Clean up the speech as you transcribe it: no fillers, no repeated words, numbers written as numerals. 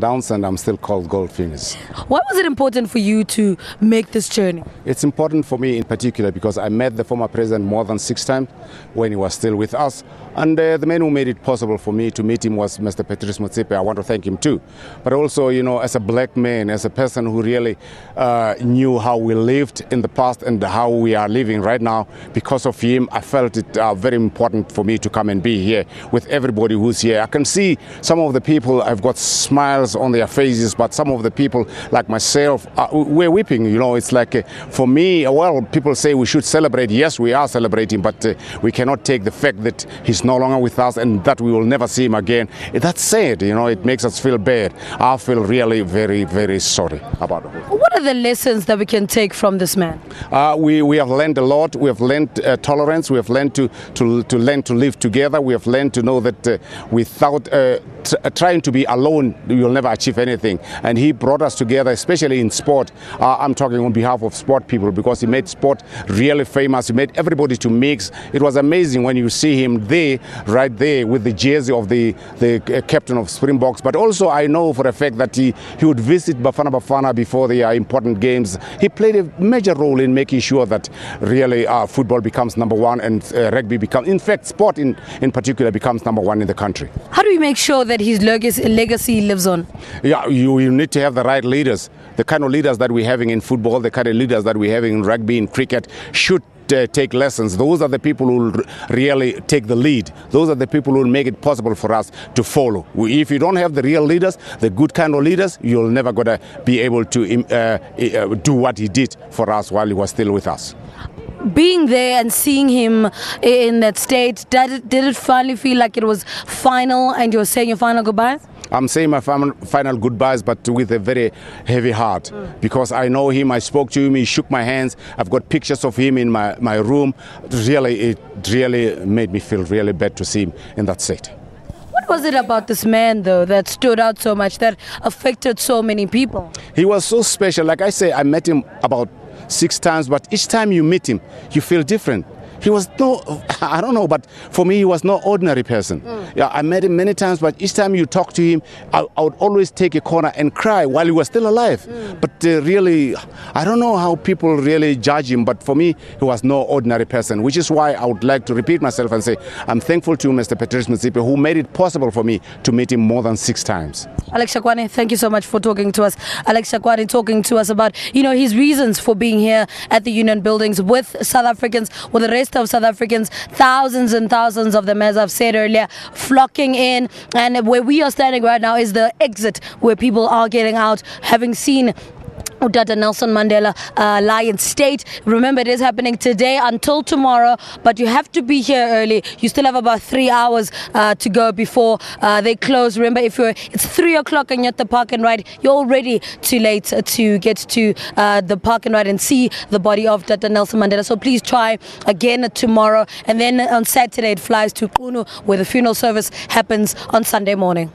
Downs, and I'm still called Goldfingers. Why was it important for you to make this journey? It's important for me in particular because I met the former president more than 6 times when he was still with us. And the man who made it possible for me to meet him was Mr. Patrice Motsepe. I want to thank him too. But also, you know, as a black man, as a person who really knew how we lived in the past and how we are living right now, because of him, I felt it very important for me to come and be here with everybody who's here. I can see some of the people, I've got smiles on their faces, but some of the people like myself, we're weeping. You know, it's like for me, well, people say we should celebrate. Yes, we are celebrating, but we cannot take the fact that he's no longer with us and that we will never see him again. That's sad, you know, it makes us feel bad. I feel really very, very sorry about it. What are the lessons that we can take from this man? We have learned a lot. We have learned tolerance. We have learned to learn to live together. We have learned to know that without trying to be alone, you'll never achieve anything. And he brought us together, especially in sport. I'm talking on behalf of sport people because he made sport really famous. He made everybody to mix. It was amazing when you see him there, right there, with the jersey of the captain of Springboks. But also I know for a fact that he would visit Bafana before the important games. He played a major role in making sure that really football becomes #1 and rugby becomes, in fact, sport in particular becomes #1 in the country. How do we make sure that his legacy lives on? Yeah, you need to have the right leaders. The kind of leaders that we're having in football, the kind of leaders that we're having in rugby, in cricket, should take lessons. Those are the people who will really take the lead. Those are the people who will make it possible for us to follow. If you don't have the real leaders, the good kind of leaders, you'll never gonna be able to do what he did for us while he was still with us. Being there and seeing him in that state, did it finally feel like it was final and you're saying your final goodbyes? I'm saying my final goodbyes, but with a very heavy heart, because I know him, I spoke to him, he shook my hands, I've got pictures of him in my room. It really made me feel really bad to see him in that state. What was it about this man, though, that stood out so much, that affected so many people? He was so special. Like I say, I met him about 6 times, but each time you meet him, you feel different. He was I don't know, but for me, he was no ordinary person. Yeah, I met him many times, but each time you talk to him, I would always take a corner and cry while he was still alive. But really, I don't know how people really judge him, but for me, he was no ordinary person, which is why I would like to repeat myself and say, I'm thankful to Mr. Patrice Motsepe, who made it possible for me to meet him more than 6 times. Alex Shakoane, thank you so much for talking to us. Alex Shakoane talking to us about, you know, his reasons for being here at the Union Buildings with South Africans, with the rest of South Africans, thousands and thousands of them, as I've said earlier, flocking in. And where we are standing right now is the exit, where people are getting out, having seen Dr. Nelson Mandela lie in state. Remember, it is happening today until tomorrow, but you have to be here early. You still have about 3 hours to go before they close. Remember, it's 3 o'clock and you're at the park and ride, you're already too late to get to the park and ride and see the body of Dr. Nelson Mandela. So please try again tomorrow, and then on Saturday it flies to Kunu, where the funeral service happens on Sunday morning.